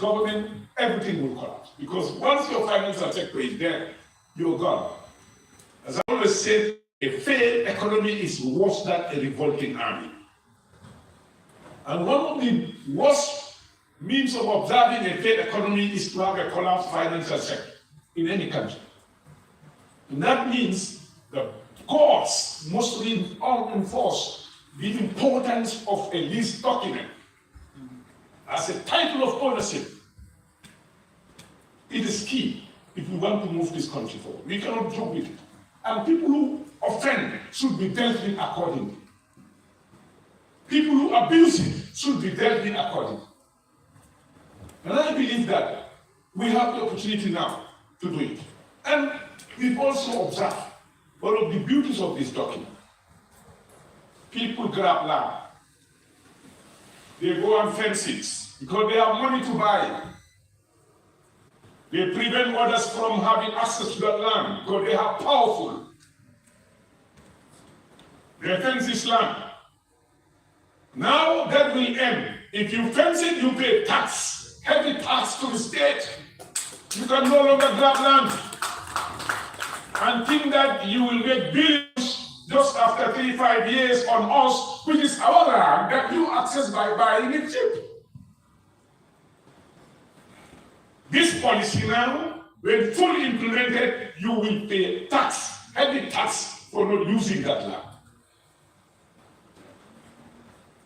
government, everything will collapse. Because once your financial sector is there, you're gone. As I always said, a failed economy is worse than a revolting army. And one of the worst means of observing a failed economy is to have a collapsed financial sector in any country. And that means the courts must enforce the importance of a lease document as a title of ownership. It is key if we want to move this country forward. We cannot joke with it. And people who offend should be dealt with accordingly. People who abuse it should be dealt with accordingly. And I believe that we have the opportunity now to do it. And we've also observed one of the beauties of this document. People grab land. They go and fence it because they have money to buy. They prevent others from having access to that land because they are powerful. They fence this land. Now that will end. If you fence it, you pay tax, heavy tax to the state. You can no longer grab land and think that you will get billions just after 3-5 years on us, which is our land that you access by buying it cheap. This policy now, when fully implemented, you will pay tax, heavy tax for not using that land.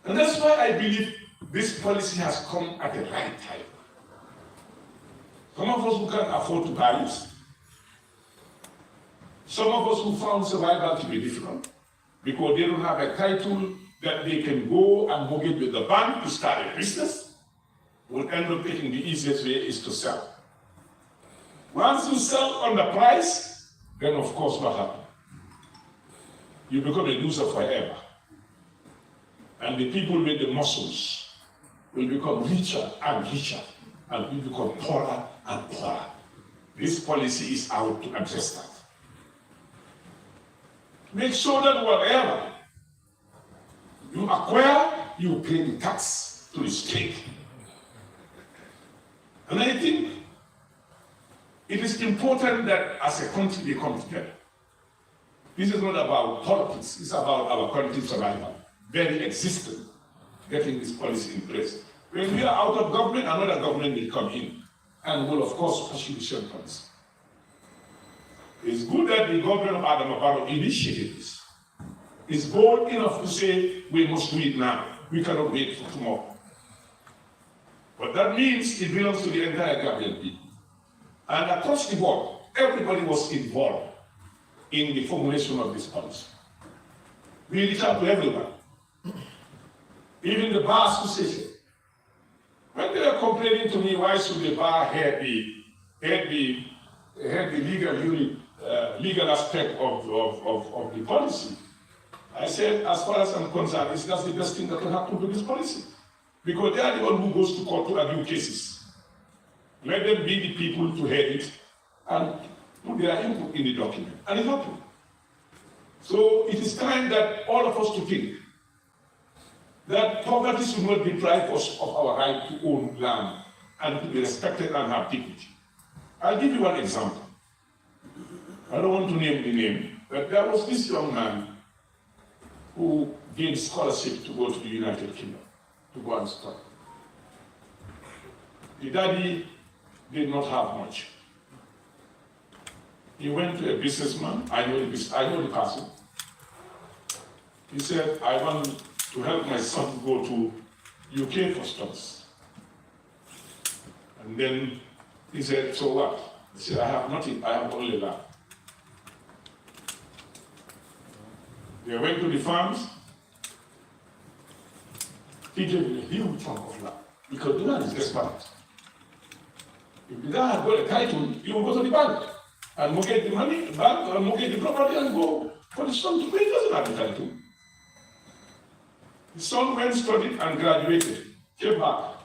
And that's why I believe this policy has come at the right time. Some of us who can afford to buy it, some of us who found survival to be difficult because they don't have a title that they can go and mortgage with the bank to start a business, will end up taking the easiest way is to sell. Once you sell on the price, then of course what happens? You become a loser forever. And the people with the muscles will become richer and richer, and will become poorer and poorer. This policy is out to address that. Make sure that whatever you acquire, you pay the tax to the state. And I think it is important that as a country we come together. This is not about politics, it's about our country's survival. Very existent, getting this policy in place. When we are out of government, another government will come in and will, of course, pursue the same policy. It's good that the government of Adam Barrow initiated this. It's bold enough to say, we must do it now. We cannot wait for tomorrow. But that means it belongs to the entire Gambian people. And across the board, everybody was involved in the formulation of this policy. We reached out to everyone. Even the bar association. When they were complaining to me, why should the bar have the legal aspect of the policy? I said, as far as I'm concerned, that's the best thing that can happen to this policy. Because they are the one who goes to court to argue cases. Let them be the people to head it and put their input in the document. And it happened. So it is time that all of us to think that poverty should not deprive us of our right to own land and to be respected and have dignity. I'll give you one example. I don't want to name the name, but there was this young man who gained scholarship to go to the United Kingdom, to go and study. The daddy did not have much. He went to a businessman, I know the person. He said, I want to help my son go to UK for studies. And then he said, so what? He said, I have nothing, I have only land. They went to the farms. He gave him a huge chunk of land because the man is desperate. If the guy had got a title, he would go to the bank and mortgage the money, and mortgage the property and go for the son to pay. He doesn't have the title. The son went, studied, and graduated, came back.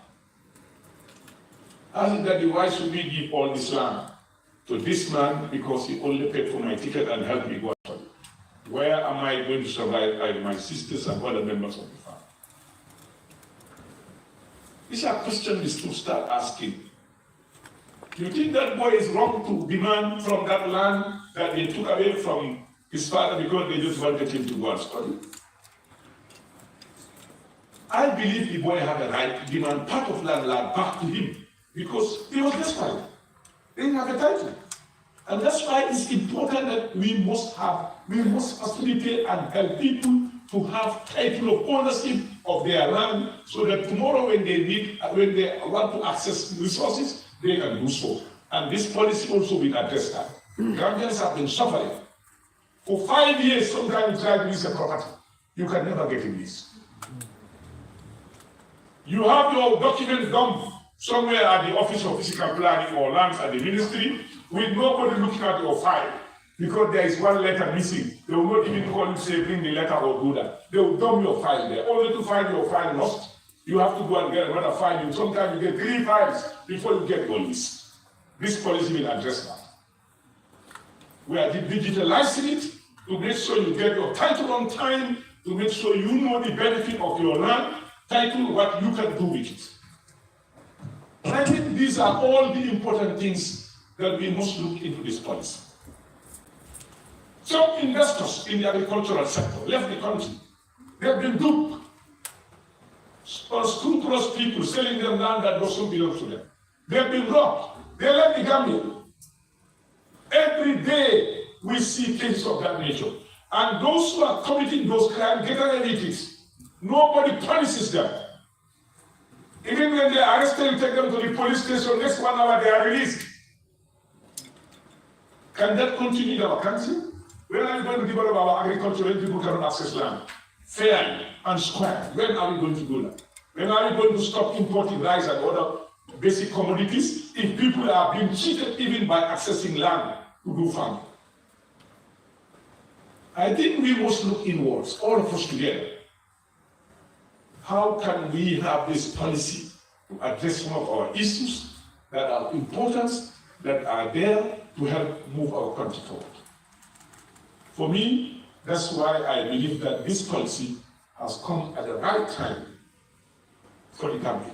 Asked that why should we give all this land to this man because he only paid for my ticket and helped me go and study? Where am I going to survive? My sisters and other members of the family. These are questions we should start asking. You think that boy is wrong to demand from that land that they took away from his father because they just wanted him to go and study? I believe the boy had a right to demand part of that land back to him because he was desperate. They didn't have a title. And that's why it's important that we must facilitate and help people to have title of ownership of their land so that tomorrow when they want to access resources, they can do so. And this policy also will address that. Gambians have been suffering. For 5 years, sometimes you try to lease a property. You can never get a lease. You have your documents done somewhere at the Office of Physical Planning or lands at the ministry with nobody looking at your file because there is one letter missing. They will not even call you say bring the letter or do that. They will dump your file there. Only to find your file lost, you have to go and get another file. And sometimes you get 3 files before you get your list. This policy will address that. We are digitalizing it to make sure you get your title on time, to make sure you know the benefit of your land, title, what you can do with it. And I think these are all the important things that we must look into this policy. Some investors in the agricultural sector left the country. They have been duped. Unscrupulous people selling them land that doesn't belong to them. They have been robbed. They left the Gambia. Every day we see cases of that nature. And those who are committing those crimes get away with it. Nobody punishes them. Even when they are arrested and take them to the police station, next 1 hour they are released. Can that continue in our country? When are we going to develop our agriculture when people cannot access land fairly and square? When are we going to do that? When are we going to stop importing rice and other basic commodities if people are being cheated even by accessing land to do farming? I think we must look inwards, all of us together. How can we have this policy to address some of our issues that are important, that are there to help move our country forward? For me, that's why I believe that this policy has come at the right time for the Gambia,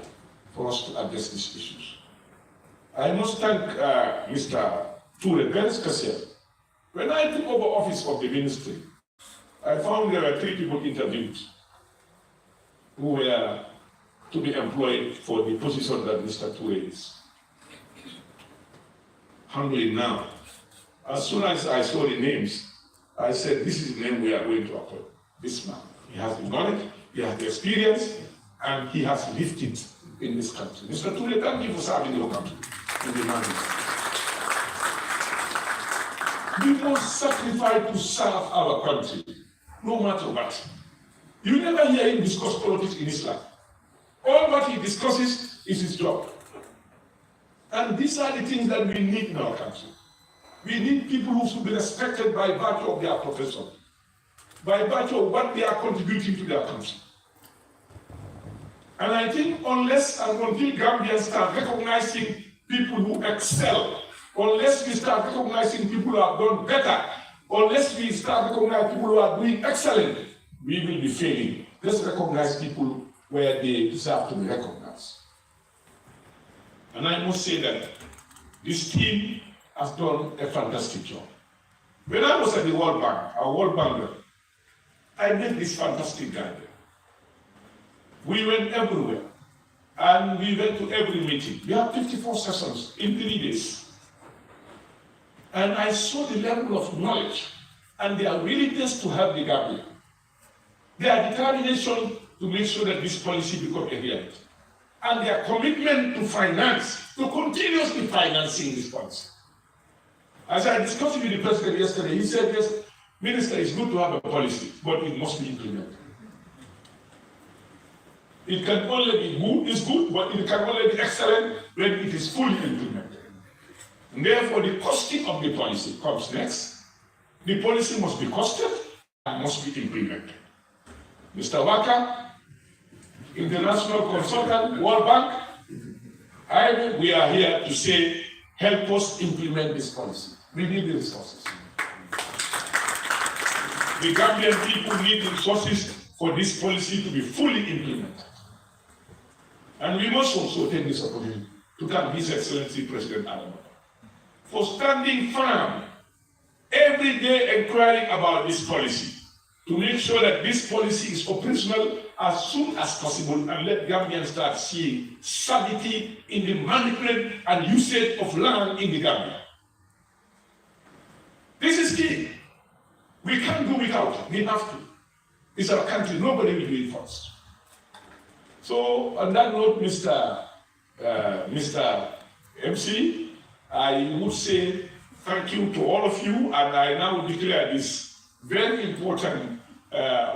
for us to address these issues. I must thank Mr. Toure Benskasian. When I took over office of the ministry, I found there were 3 people interviewed who were to be employed for the position that Mr. Toure is handling now. As soon as I saw the names, I said, this is the name we are going to appoint. This man. He has the knowledge, he has the experience, and he has lived it in this country. Mr. Toure, thank you for serving your country in the mandate. We must sacrifice to serve our country, no matter what. You never hear him discuss politics in Islam. All what he discusses is his job. And these are the things that we need in our country. We need people who should be respected by virtue of their profession, by virtue of what they are contributing to their country. And I think unless and until Gambians start recognizing people who excel, unless we start recognizing people who have done better, unless we start recognizing people who are doing excellent, we will be failing. Let's recognize people where they deserve to be recognized. And I must say that this team has done a fantastic job. When I was at the World Bank, our World Bank, I met this fantastic guy there. We went everywhere, and we went to every meeting. We had 54 sessions in 3 days. And I saw the level of knowledge and their willingness to help the Gambia. Their determination to make sure that this policy becomes a reality. And their commitment to finance, to continuously financing this policy. As I discussed with the president yesterday, he said, yes, Minister, it's good to have a policy, but it must be implemented. It can only be good, it's good, but it can only be excellent when it is fully implemented. And therefore, the costing of the policy comes next. The policy must be costed and must be implemented. Mr. Waka, international consultant, World Bank, we are here to say, help us implement this policy. We need the resources. The Gambian people need the resources for this policy to be fully implemented. And we must also take this opportunity to thank His Excellency President Hamat for standing firm every day inquiring about this policy to make sure that this policy is operational as soon as possible and let Gambians start seeing sanity in the management and usage of land in the Gambia. This is key. We can't do without it. We have to. It's our country. Nobody will do it for us. So on that note, Mr. MC, I would say thank you to all of you, and I now declare this very important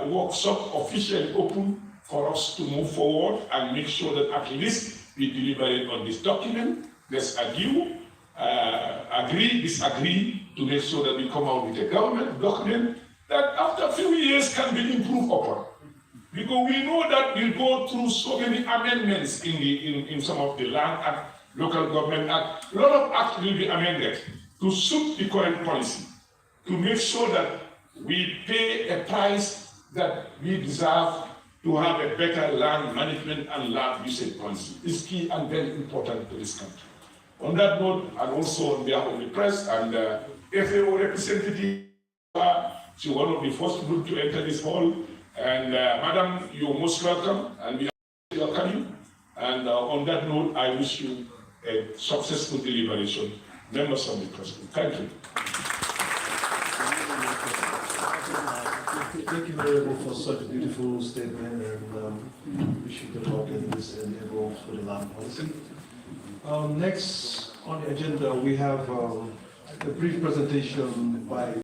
workshop officially open for us to move forward and make sure that at least we deliver it on this document. Let's argue, agree, disagree, to make sure that we come out with a government document that after a few years can be improved upon. Because we know that we'll go through so many amendments in some of the Land Act, Local Government Act. A lot of acts will be amended to suit the current policy, to make sure that we pay a price that we deserve to have a better land management and land usage policy. It's key and very important to this country. On that note, and also on behalf of the press and FAO representative, she was one of the first group to enter this hall. And Madam, you're most welcome, and we are your coming. And on that note, I wish you a successful deliberation. Members of the President, thank you. Thank you very much for such a beautiful statement, and wish you good luck in this endeavor for the land policy. Next on the agenda, we have a brief presentation by